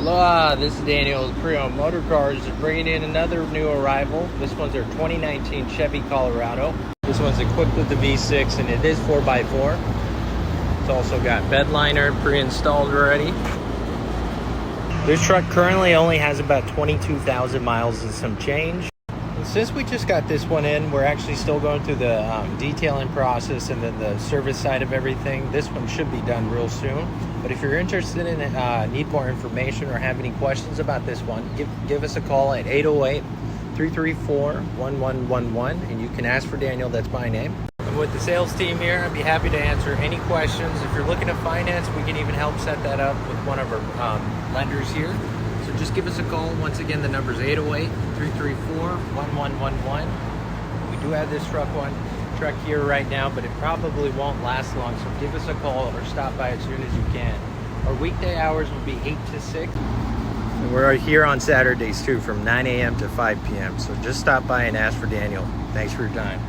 Aloha, this is Daniel with Pre-Owned Motor Cars, bringing in another new arrival. This one's our 2019 Chevy Colorado. This one's equipped with the V6 and it is 4x4. It's also got bed liner pre-installed already. This truck currently only has about 22,000 miles and some change. And since we just got this one in, we're actually still going through the detailing process and then the service side of everything. This one should be done real soon. But if you're interested in need more information or have any questions about this one, give us a call at 808-334-1111 and you can ask for Daniel. That's my name. And with the sales team here, I'd be happy to answer any questions. If you're looking to finance, we can even help set that up with one of our lenders here. So just give us a call. Once again, the number is 808-334-1111. We do have this truck here right now, but it probably won't last long, so give us a call or stop by as soon as you can. Our weekday hours will be 8 to 6, and we're here on Saturdays too from 9 a.m. to 5 p.m. So just stop by and ask for Daniel. Thanks for your time.